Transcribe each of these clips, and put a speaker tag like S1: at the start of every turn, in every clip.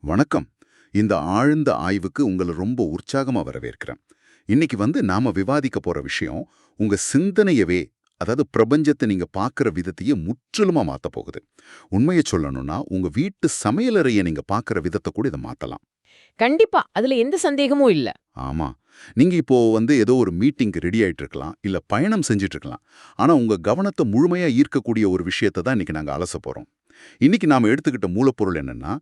S1: வணக்கம். இந்த ஆழ்ந்த ஆய்வுக்கு உங்களை ரொம்ப உற்சாகமா வரவேற்கிறேன். இன்னைக்கு நாம விவாதிக்க போற விஷயம் உங்க சிந்தனையவே, அதாவது பிரபஞ்சத்தை நீங்க பார்க்குற விதத்தையே முற்றிலுமா மாத்த போகுது. உண்மையை சொல்லணும்னா உங்க வீட்டு சமையலறையை நீங்க பார்க்குற விதத்தை கூட இதை மாத்தலாம்.
S2: கண்டிப்பா. அதுல எந்த சந்தேகமும் இல்ல.
S1: ஆமா. நீங்க இப்போ ஏதோ ஒரு மீட்டிங்க்கு ரெடி ஆயிட்டு இருக்கலாம், இல்ல பயணம் செஞ்சுட்டு இருக்கலாம். ஆனா உங்க கவனத்தை முழுமையா ஈர்க்கக்கூடிய ஒரு விஷயத்தை தான் இன்னைக்கு நாங்க அலச போறோம். இன்னைக்கு நாம எடுத்துக்கிட்ட மூலப்பொருள் என்னன்னா,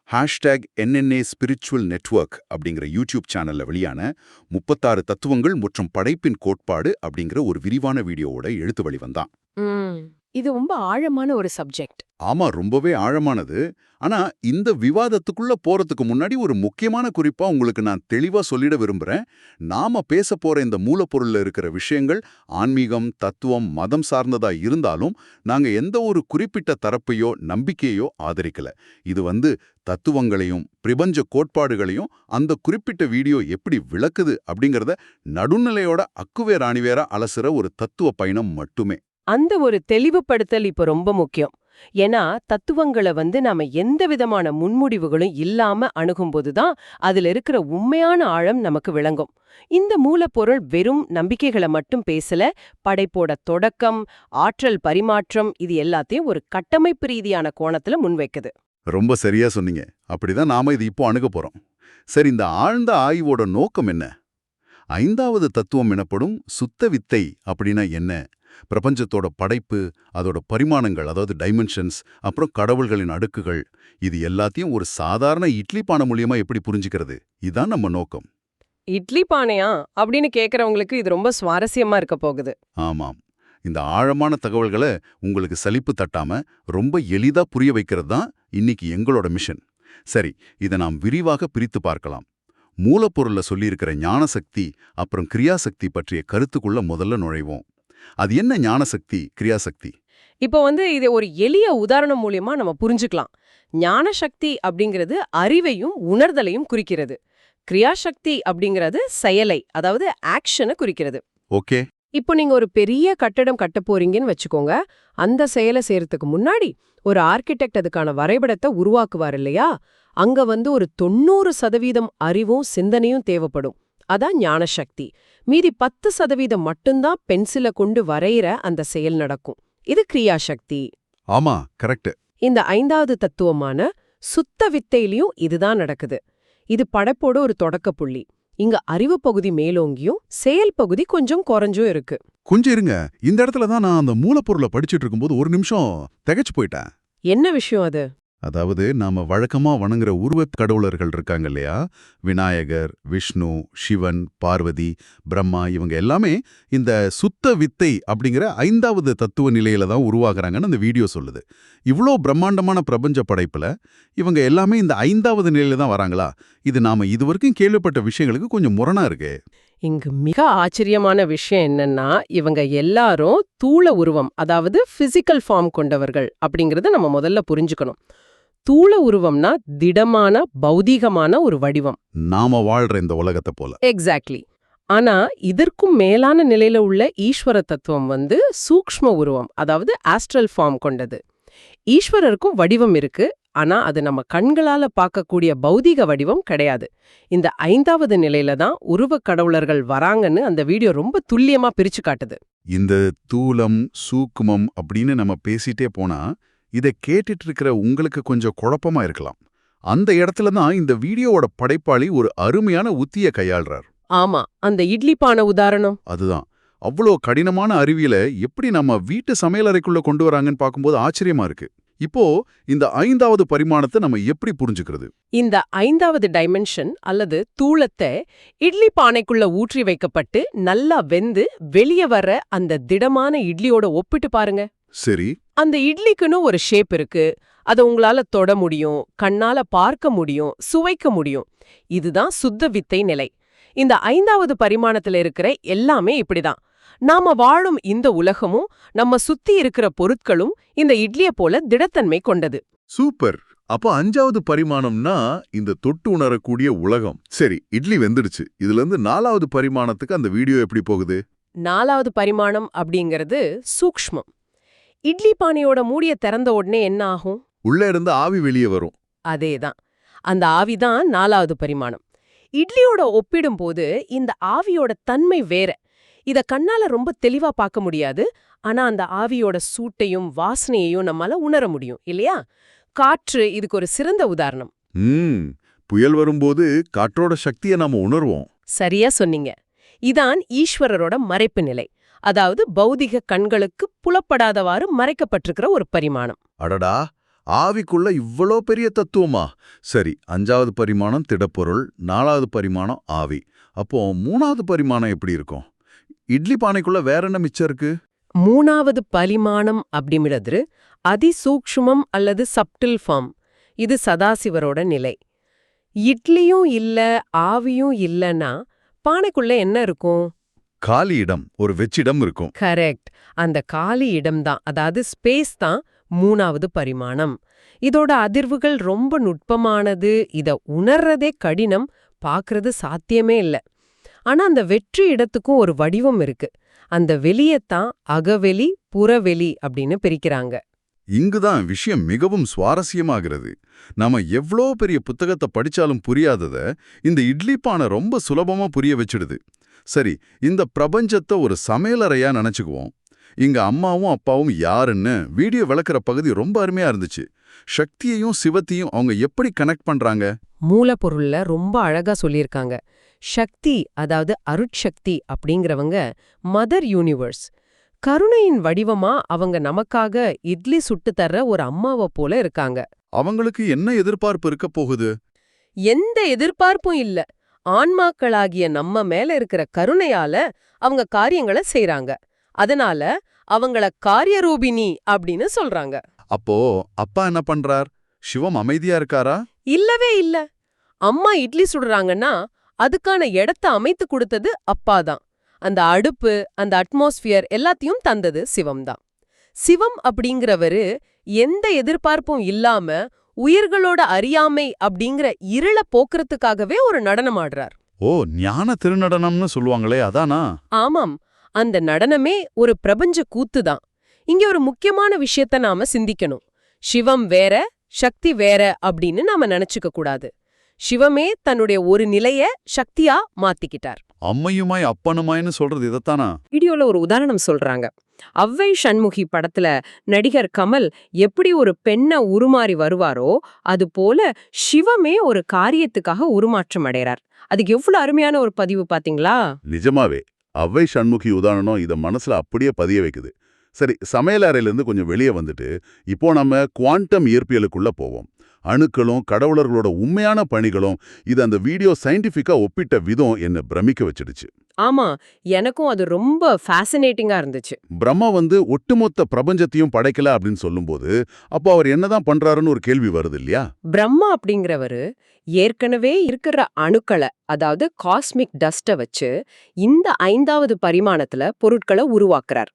S1: #NNA ஸ்பிரிச்சுவல் நெட்வொர்க் அப்படிங்கிற யூடியூப் சேனல்ல வெளியான 36 தத்துவங்கள் மற்றும் படைப்பின் கோட்பாடு அப்படிங்கிற ஒரு விரிவான வீடியோவோட எழுத்து வடிவம் தான்.
S2: ம். இது ரொம்ப ஆழமான ஒரு சப்ஜெக்ட்.
S1: ஆமா, ரொம்பவே ஆழமானது. ஆனா இந்த விவாதத்துக்குள்ள போறதுக்கு முன்னாடி ஒரு முக்கியமான குறிப்பா உங்களுக்கு நான் தெளிவா சொல்லிட விரும்புறேன். நாம பேச போற இந்த மூலப்பொருள்ல இருக்கிற விஷயங்கள் ஆன்மீகம், தத்துவம், மதம் சார்ந்ததா இருந்தாலும் நாங்க எந்த ஒரு குறிப்பிட்ட தரப்பையோ நம்பிக்கையோ ஆதரிக்கல. இது தத்துவங்களையும் பிரபஞ்ச கோட்பாடுகளையும் அந்த குறிப்பிட்ட வீடியோ எப்படி விளக்குது அப்படிங்கறத நடுநிலையோட அக்குவேர் ஆணிவேரா அலசுற ஒரு தத்துவ பயணம் மட்டுமே.
S2: அந்த ஒரு தெளிவுபடுத்தல் இப்ப ரொம்ப முக்கியம். ஏன்னா தத்துவங்களை நாம எந்த விதமான முன்முடிவுகளும் இல்லாம அணுகும்போது தான் அதுல இருக்கிற உண்மையான ஆழம் நமக்கு விளங்கும். இந்த மூலப்பொருள் வெறும் நம்பிக்கைகளை மட்டும் பேசல, படைப்போட தொடக்கம், ஆற்றல் பரிமாற்றம், இது எல்லாத்தையும் ஒரு கட்டமைப்பு ரீதியான கோணத்துல முன்வைக்குது.
S1: ரொம்ப சரியா சொன்னீங்க. அப்படிதான் நாம இது இப்போ அணுக போறோம். சரி, இந்த ஆழ்ந்த ஆய்வோட நோக்கம் என்ன? 5வது தத்துவம் எனப்படும் சுத்த வித்தை அப்படின்னா என்ன? பிரபஞ்சத்தோட படைப்பு, அதோட பரிமாணங்கள், அதாவது டைமென்ஷன்ஸ், அப்புறம் கடவுள்களின் அடுக்குகள், இது எல்லாத்தையும் ஒரு சாதாரண இட்லி பானை மூலியமா எப்படி புரிஞ்சுக்கிறது? இதான் நம்ம நோக்கம்.
S2: இட்லி பானையா அப்படின்னு கேக்குறவங்களுக்கு இது ரொம்ப சுவாரஸ்யமா இருக்க போகுது.
S1: ஆமாம். இந்த ஆழமான தகவல்களை உங்களுக்கு சலிப்பு தட்டாம ரொம்ப எளிதா புரிய வைக்கிறது தான் இன்னைக்கு எங்களோட மிஷன். சரி, இதை நாம் விரிவாக பிரித்து பார்க்கலாம். மூலப்பொருள்ல சொல்லியிருக்கிற ஞானசக்தி அப்புறம் கிரியாசக்தி பற்றிய கருத்துக்குள்ள முதல்ல நுழைவோம். அது என்ன ஞானசக்தி, கிரியாசக்தி?
S2: இப்போ இது ஒரு எளிய உதாரணம் மூலியமா நம்ம புரிஞ்சுக்கலாம். ஞான சக்தி அப்படிங்கிறது அறிவையும் உணர்தலையும் குறிக்கிறது. கிரியாசக்தி அப்படிங்கிறது செயலை, அதாவது ஆக்ஷனை குறிக்கிறது.
S1: ஓகே.
S2: இப்போ நீங்க ஒரு பெரிய கட்டடம் கட்ட போறீங்கன்னு வச்சுக்கோங்க. அந்த செயலை செய்யறதுக்கு முன்னாடி ஒரு ஆர்கிடெக்ட் அதுக்கான வரைபடத்தை உருவாக்குவார் இல்லையா? அங்க ஒரு 90% அறிவும் சிந்தனையும் தேவைப்படும். அதான் ஞான சக்தி. மீதி 10% மட்டும்தான் பென்சிலை கொண்டு வரைகிற அந்த செயல் நடக்கும். இது கிரியாசக்தி.
S1: ஆமா, கரெக்ட்.
S2: இந்த 5வது தத்துவமான சுத்த வித்தையிலையும் இதுதான் நடக்குது. இது படைப்போட ஒரு தொடக்க புள்ளி. இங்க அறிவு பகுதி மேலோங்கியும் செயல் பகுதி கொஞ்சம் குறைஞ்சும் இருக்கு.
S1: கொஞ்சம் இருங்க. இந்த இடத்துல தான் நான் அந்த மூலப்பொருளை படிச்சுட்டு இருக்கும்போது ஒரு நிமிஷம் திகைச்சு போயிட்டேன்.
S2: என்ன விஷயம் அது?
S1: அதாவது நாம வழக்கமா வணங்குற உருவக் கடவுளர்கள் இருக்காங்க இல்லையா? விநாயகர், விஷ்ணு, சிவன், பார்வதி, பிரம்மா, இவங்க எல்லாமே இந்த சுத்த வித்தை அப்படிங்கிற 5வது தத்துவ நிலையில தான் உருவாகிறாங்கன்னு அந்த வீடியோ சொல்லுது. இவ்ளோ பிரம்மாண்டமான பிரபஞ்ச படைப்புல இவங்க எல்லாமே இந்த 5வது நிலையில தான் வராங்களா? இது நாம இதுவரைக்கும் கேள்விப்பட்ட விஷயங்களுக்கு கொஞ்சம் முரணா இருக்கு.
S2: இங்கு மிக ஆச்சரியமான விஷயம் என்னன்னா, இவங்க எல்லாரும் தூள உருவம், அதாவது பிசிக்கல் ஃபார்ம் கொண்டவர்கள் அப்படிங்கறத நம்ம முதல்ல புரிஞ்சுக்கணும். தூள உருவம்னா திடமான பௌதீகமான ஒரு வடிவம்.
S1: நாம வாழ்ற இந்த உலகத்தை போல.
S2: எக்ஸாக்ட்லி. ஆனா இதற்கும் மேலான நிலையில உள்ள ஈஸ்வர தத்துவம் சூக்ஷ்ம உருவம், அதாவது ஆஸ்ட்ரல் ஃபார்ம் கொண்டது. ஈஸ்வரருக்கும் வடிவம் இருக்கு, ஆனா அது நம்ம கண்களால பார்க்கக்கூடிய பௌதீக வடிவம் கிடையாது. இந்த 5வது நிலையில தான் உருவக் கடவுளர்கள் வராங்கன்னு அந்த வீடியோ ரொம்ப துல்லியமா பிரிச்சு காட்டுது.
S1: இந்த தூலம், சூக்குமம் அப்படின்னு நம்ம பேசிட்டே போனா இதை கேட்டுட்டு இருக்கிற உங்களுக்கு கொஞ்சம் குழப்பமா இருக்கலாம். அந்த இடத்துல தான் இந்த வீடியோவோட படைப்பாளி ஒரு அருமையான உத்தியை கையாள்றார்.
S2: ஆமா, அந்த இட்லி பானை உதாரணம்.
S1: அதுதான். அவ்வளோ கடினமான அறிவியலை எப்படி நம்ம வீட்டு சமையலறைக்குள்ள கொண்டு வராங்கன்னு பார்க்கும்போது ஆச்சரியமா இருக்கு. இப்போ இந்த 5வது பரிமாணத்தை நம்ம எப்படி புரிஞ்சுக்கிறது?
S2: இந்த 5வது டைமென்ஷன் அல்லது தூளத்தை இட்லி பானைக்குள்ள ஊற்றி வைக்கப்பட்டு நல்லா வெந்து வெளியே வர்ற அந்த திடமான இட்லியோட ஒப்பிட்டு பாருங்க.
S1: சரி.
S2: அந்த இட்லிக்குன்னு ஒரு ஷேப் இருக்கு. அதை உங்களால தொட முடியும், கண்ணால பார்க்க முடியும், சுவைக்க முடியும். இதுதான் சுத்த வித்தை நிலை. இந்த 5வது பரிமாணத்துல இருக்கிற எல்லாமே இப்படிதான். நாம வாழும் இந்த உலகமும் நம்ம சுத்தி இருக்கிற பொருட்களும் இந்த இட்லிய போல திடத்தன்மை கொண்டது.
S1: சூப்பர். அப்ப 5வது பரிமாணம்னா இந்த தொட்டு உணரக்கூடிய உலகம். சரி, இட்லி வெந்துடுச்சு. இதுல இருந்து 4வது பரிமாணத்துக்கு அந்த வீடியோ எப்படி போகுது?
S2: 4வது பரிமாணம் அப்படிங்கிறது சூக்ஷ்மம். இட்லி பானையோட மூடிய திறந்த உடனே என்ன ஆகும்?
S1: உள்ள இருந்து ஆவி வெளியே வரும்.
S2: அதேதான். அந்த ஆவிதான் 4வது பரிமாணம். இட்லியோட ஒப்பிடும்போது இந்த ஆவியோட தன்மை வேற. இத கண்ணால ரொம்ப தெளிவா பார்க்க முடியாது. ஆனா அந்த ஆவியோட சூட்டையும் வாசனையையும் நம்மால உணர முடியும் இல்லையா? காற்று இதுக்கு ஒரு சிறந்த உதாரணம்.
S1: புயல் வரும்போது காற்றோட சக்தியை நாம உணர்வோம்.
S2: சரியா சொன்னீங்க. இதான் ஈஸ்வரரோட மறைப்பு நிலை. அதாவது பௌதிக கண்களுக்கு புலப்படாதவாறு மறைக்கப்பட்டிருக்கிற ஒரு பரிமாணம்.
S1: அடடா, ஆவிக்குள்ள இவ்வளோ பெரிய தத்துவமா? சரி, 5வது பரிமாணம் திடப்பொருள், 4வது பரிமாணம் ஆவி. அப்போ 3வது பரிமாணம் எப்படி இருக்கும்? இட்லி பானைக்குள்ள வேற என்ன மிச்சம் இருக்கு?
S2: 3வது பரிமாணம் அப்படிங்கிறது அதிசூக்ஷ்மம் அல்லது சப்டில் ஃபார்ம். இது சதாசிவரோட நிலை. இட்லியும் இல்ல ஆவியும் இல்லனா பானைக்குள்ள என்ன இருக்கும்?
S1: காலி இடம், ஒரு வெற்றிடம் இருக்கும்.
S2: கரெக்ட். அந்த காலி இடம்தான், அதாவது ஸ்பேஸ் தான் 3வது பரிமாணம். இதோட அதிர்வுகள் ரொம்ப நுட்பமானது. இத உணர்றதே கடினம், பார்க்கறது சாத்தியமே இல்ல. ஆனா அந்த வெற்றி இடத்துக்கும் ஒரு வடிவம் இருக்கு. அந்த வெளியத்தான் அகவெளி புறவெளி அப்படின்னு பிரிக்கிறாங்க.
S1: இங்குதான் விஷயம் மிகவும் சுவாரஸ்யமாகிறது. நாம எவ்வளோ பெரிய புத்தகத்தை படிச்சாலும் புரியாதத இந்த இட்லி பானை ரொம்ப சுலபமா புரிய வச்சிடுது. சரி, இந்த பிரபஞ்சத்தை ஒரு சமையலறையா நினைச்சுக்குவோம். இங்க அம்மாவும் அப்பாவும் யாருன்னு வீடியோ விளக்குற பகுதி ரொம்ப அருமையா இருந்துச்சு. சக்தியையும் சிவத்தையும் அவங்க எப்படி கனெக்ட் பண்றாங்க?
S2: மூலப்பொருள்ல ரொம்ப அழகா சொல்லியிருக்காங்க. சக்தி, அதாவது அருட்சக்தி அப்படிங்கிறவங்க மதர் யூனிவர்ஸ். கருணையின் வடிவமா அவங்க நமக்காக இட்லி சுட்டு தர்ற ஒரு அம்மாவை போல இருக்காங்க.
S1: அவங்களுக்கு என்ன எதிர்பார்ப்பு இருக்க போகுது?
S2: எந்த எதிர்பார்ப்பும் இல்ல. ஆன்மாக்களாகிய நம்ம மேல இருக்கிற கருணையால அவங்க காரியங்களை செய்றாங்க. அதனால அவங்கள காரியரூபிணி அப்படின்னு சொல்றாங்க.
S1: அப்போ அப்பா என்ன பண்றார்? சிவம் அமைதியா இருக்காரா?
S2: இல்லவே இல்ல. அம்மா இட்லி சுடுறாங்கன்னா அதுக்கான இடத்த அமைத்து கொடுத்தது அப்பாதான். அந்த அடுப்பு, அந்த அட்மாஸ்பியர் எல்லாத்தையும் தந்தது சிவம்தான். சிவம் அப்படிங்கிறவரு எந்த எதிர்பார்ப்பும் இல்லாம உயிர்களோட அறியாமை அப்படிங்கிற இருள போக்குறதுக்காகவே ஒரு நடனம் ஆடுறார்.
S1: ஓ, ஞான திருநடனம்னு சொல்லுவாங்களே, அதானா?
S2: ஆமாம், அந்த நடனமே ஒரு பிரபஞ்ச கூத்துதான். இங்க ஒரு முக்கியமான விஷயத்த நாம சிந்திக்கணும். சிவம் வேற, சக்தி வேற அப்படின்னு நாம நினைச்சுக்க கூடாது. சிவமே தன்னுடைய ஒரு நிலைய சக்தியா மாத்திக்கிட்டார்.
S1: அம்மையுமாய் அப்பனுமாய்னு சொல்றது இதத்தானா?
S2: வீடியோல ஒரு உதாரணம் சொல்றாங்க. ஔவை சண்முகி படத்துல நடிகர் கமல் எப்படி ஒரு பெண்ண உருமாறி வருவாரோ அது போல சிவமே ஒரு காரியத்துக்காக உருமாற்றம் அடைறார். அதுக்கு எவ்வளவு அருமையான ஒரு பதிவு பாத்தீங்களா?
S1: நிஜமாவே ஔவை சண்முகி உதாரணம் இத மனசுல அப்படியே பதிய வைக்குது. சரி, சமையலறையிலிருந்து கொஞ்சம் வெளியே வந்துட்டு இப்போ நம்ம குவாண்டம் இயற்பியலுக்குள்ள போவோம். அணுக்களும் கடவுளர்களோட உண்மையான பணிகளும் இது அந்த வீடியோ சயின்டிஃபிக்கா ஒப்பிட்ட விதம் என்ன பிரமிக்க வச்சிடுச்சு.
S2: ஆமா, எனக்கும் அது ரொம்ப ஃபேசினேட்டிங்கா இருந்துச்சு.
S1: பிரம்மா ஒட்டுமொத்த பிரபஞ்சத்தையும் படைக்கல அப்படின்னு சொல்லும்போது அப்போ அவர் என்னதான் பண்றாருன்னு ஒரு கேள்வி வருது இல்லையா?
S2: பிரம்மா அப்படிங்கிறவரு ஏற்கனவே இருக்கிற அணுக்களை, அதாவது காஸ்மிக் டஸ்ட வச்சு இந்த 5வது பரிமாணத்துல பொருட்களை உருவாக்குறார்.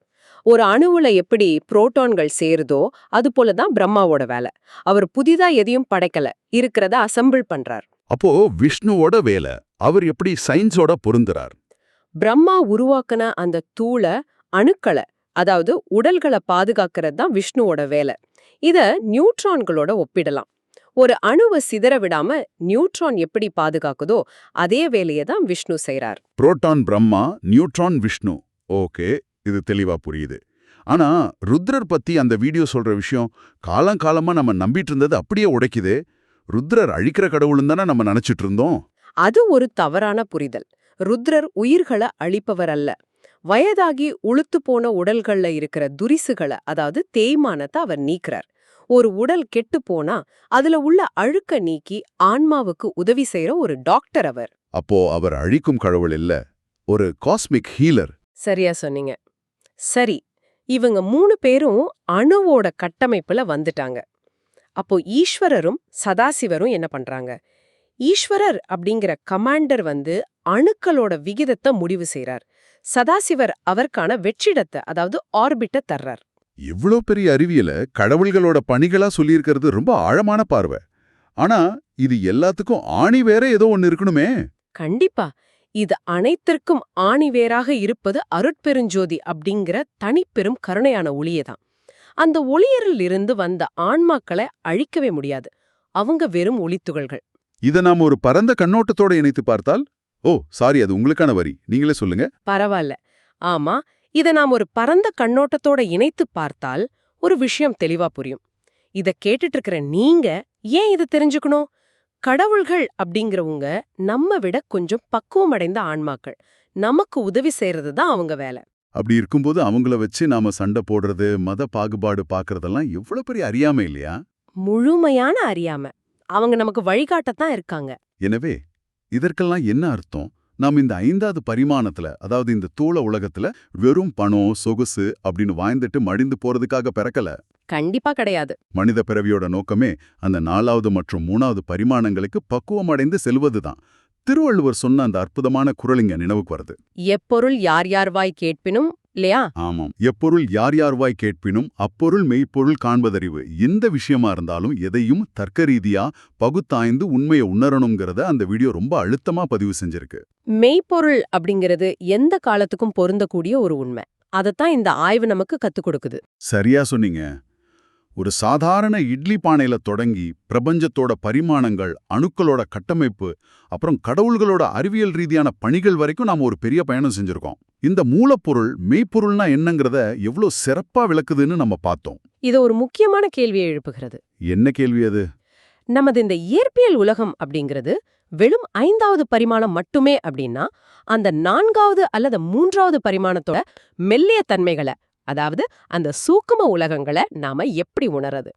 S2: ஒரு அணுவுல எப்படி புரோட்டான்கள் சேருதோ அது போலதான் பிரம்மாவோட வேலை. அவர் புதிதா எதையும் படைக்கல, இருக்கிறத அசெம்பிள் பண்றார்.
S1: அப்போ விஷ்ணுவோட வேலை அவர் எப்படி சயின்ஸோட பொருந்துறார்?
S2: பிரம்மா உருவாக்குன அந்த தூள அணுக்களை, அதாவது உடல்களை பாதுகாக்கிறது தான் விஷ்ணுவோட வேலை. இத நியூட்ரான்களோட ஒப்பிடலாம். ஒரு அணுவை சிதற விடாம நியூட்ரான் எப்படி பாதுகாக்குதோ அதே வேலையை தான் விஷ்ணு செய்றார்.
S1: Proton Brahma, neutron Vishnu. Okay, இது தெளிவா புரியுது. ஆனா ருத்ரர் பத்தி அந்த வீடியோ சொல்ற விஷயம் காலங்காலமா நம்ம நம்பிட்டு இருந்தது அப்படியே உடைக்குதே. ருத்ரர் அழிக்கிற கடவுள்னு தானே நம்ம நினைச்சிட்டு இருந்தோம்.
S2: அது ஒரு தவறான புரிதல். ருத்ரர் உயிர்களை அழிப்பவர் அல்ல. வயதாகி உளுத்து போன உடல்கள்ல இருக்கிற துரிசுகளை, அதாவது தேய்மானத்தை அவர் நீக்கிறார். ஒரு உடல் கெட்டு போனா அதுல உள்ள அழுக்க நீக்கி ஆன்மாவுக்கு உதவி செய்யற ஒரு டாக்டர் அவர்.
S1: அப்போ அவர் அழிக்கும் கடவுள் இல்ல, ஒரு காஸ்மிக் ஹீலர்.
S2: சரியா சொன்னீங்க. சரி, இவங்க 3 பேரும் அணுவோட கட்டமைப்புல வந்துட்டாங்க. அப்போ ஈஸ்வரரும் சதாசிவரும் என்ன பண்றாங்க? ஈஸ்வரர் அப்படிங்கிற கமாண்டர் அணுக்களோட விகிதத்தை முடிவு செய்றார். சதாசிவர் அவருக்கான வெற்றிடத்தை, அதாவது ஆர்பிட்ட தர்றார்.
S1: இவ்ளோ பெரிய அறிவியல கடவுள்களோட பணிகளா சொல்லியிருக்கிறது ரொம்ப ஆழமான பார்வை. ஆனா இது எல்லாத்துக்கும் ஆணி வேற ஏதோ ஒன்னு இருக்கணுமே.
S2: கண்டிப்பா. இது அனைத்திற்கும் ஆணிவேராக இருப்பது அருட்பெருஞ்சோதி அப்படிங்கிற தனிப்பெரும் கருணையான ஒளியேதான். அந்த ஒளியரில் இருந்து வந்த ஆன்மாக்களை அழிக்கவே முடியாது. அவங்க வெறும் ஒளித்துகள்கள்.
S1: இதை நாம ஒரு பரந்த கண்ணோட்டத்தோட இணைத்து பார்த்தால் சாரி, அது உங்களுக்கான வரி, நீங்களே சொல்லுங்க.
S2: பரவாயில்ல. ஆமா, இத நாம் ஒரு பரந்த கண்ணோட்டத்தோட இணைத்து பார்த்தால் ஒரு விஷயம் தெளிவா புரியும். இத கேட்டுட்டு இருக்கிற நீங்க ஏன் இத தெரிஞ்சுக்கணும்? கடவுள்கள் அப்படிங்கிறவங்க நம்ம விட கொஞ்சம் பக்குவம் அடைந்த ஆன்மாக்கள். நமக்கு உதவி செய்யறது தான் அவங்க வேலை.
S1: அப்படி இருக்கும்போது அவங்கள வச்சு நாம சண்டை போடுறது, மத பாகுபாடு பார்க்கறதெல்லாம் எவ்வளவு பெரிய அறியாமை இல்லையா?
S2: முழுமையான அறியாம. அவங்க நமக்கு வழிகாட்டத்தான் இருக்காங்க.
S1: எனவே இதற்கெல்லாம் என்ன அர்த்தம்? நாம் இந்த 5வது பரிமாணத்துல, அதாவது இந்த தூள உலகத்துல வெறும் பணம், சொகுசு அப்படின்னு வாழ்ந்துட்டு மடிந்து போறதுக்காக பிறக்கல.
S2: கண்டிப்பா கிடையாது.
S1: மனித பிறவியோட நோக்கமே அந்த 4வது மற்றும் 3வது பரிமாணங்களுக்கு பக்குவமடைந்து செல்வதுதான். திருவள்ளுவர் சொன்ன அந்த அற்புதமான குறள் இங்க நினைவுக்கு வருது.
S2: எப்பொருள் யார் யார் வாய் கேட்பினும், இல்லையா?
S1: ஆமாம். எப்பொருள் யார் யார் வாய் கேட்பினும் அப்பொருள் மெய்ப்பொருள் காண்பதறிவு. எந்த விஷயமா இருந்தாலும் எதையும் தர்க்க ரீதியா பகுத்தாய்ந்து உண்மையை உணரணுங்கிறத அந்த வீடியோ ரொம்ப அழுத்தமா பதிவு செஞ்சிருக்கு.
S2: மெய்ப்பொருள் அப்படிங்கிறது எந்த காலத்துக்கும் பொருந்தக்கூடிய ஒரு உண்மை. அதத்தான் இந்த ஆய்வு நமக்கு கத்துக் கொடுக்குது.
S1: சரியா சொன்னீங்க. ஒரு சாதாரண இட்லி பானையில தொடங்கி பிரபஞ்சத்தோட பரிமாணங்கள், அணுக்களோட கட்டமைப்பு, அப்புறம் கடவுள்களோட அறிவியல் ரீதியான பணிகள் வரைக்கும் நாம ஒரு பெரிய பயணம் செஞ்சிருக்கோம். இந்த மூலப்பொருள் மெய்ப்பொருள்னா என்னங்கிறத எவ்வளவு சிறப்பா விளக்குதுன்னு நம்ம பார்த்தோம்.
S2: இது ஒரு முக்கியமான கேள்வியை எழுப்புகிறது.
S1: என்ன கேள்வி அது?
S2: நமது இந்த இயற்பியல் உலகம் அப்படிங்கிறது வெறும் 5வது பரிமாணம் மட்டுமே அப்படின்னா, அந்த 4வது அல்லது 3வது பரிமாணத்தோட மெல்லிய தன்மைகளை, அதாவது அந்த சூக்கும உலகங்களை நாம எப்படி உணரது?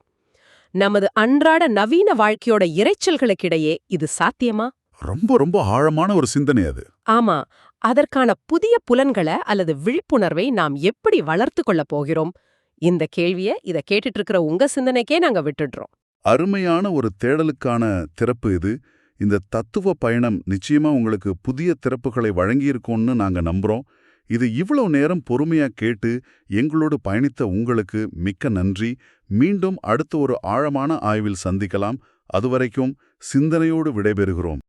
S2: நமது அன்றாட நவீன வாழ்க்கையோட இரைச்சல்களுக்கிடையே இது சாத்தியமா?
S1: ரொம்ப ரொம்ப ஆழமான ஒரு சிந்தனை அது.
S2: ஆமா, அதற்கான புதிய புலன்களை அல்லது விழிப்புணர்வை நாம் எப்படி வளர்த்து கொள்ள போகிறோம்? இந்த கேள்வியை இத கேட்டுட்டு இருக்கிற உங்க சிந்தனைக்கே நாங்க விட்டுடுறோம்.
S1: அருமையான ஒரு தேடலுக்கான திறப்பு இது. இந்த தத்துவ பயணம் நிச்சயமா உங்களுக்கு புதிய திறப்புகளை வழங்கியிருக்கும்னு நாங்க நம்புறோம். இது இவ்வளவு நேரம் பொறுமையா கேட்டு எங்களோடு பயணித்த உங்களுக்கு மிக்க நன்றி. மீண்டும் அடுத்த ஒரு ஆழமான ஆய்வில் சந்திக்கலாம். அதுவரைக்கும் சிந்தனையோடு விடைபெறுகிறோம்.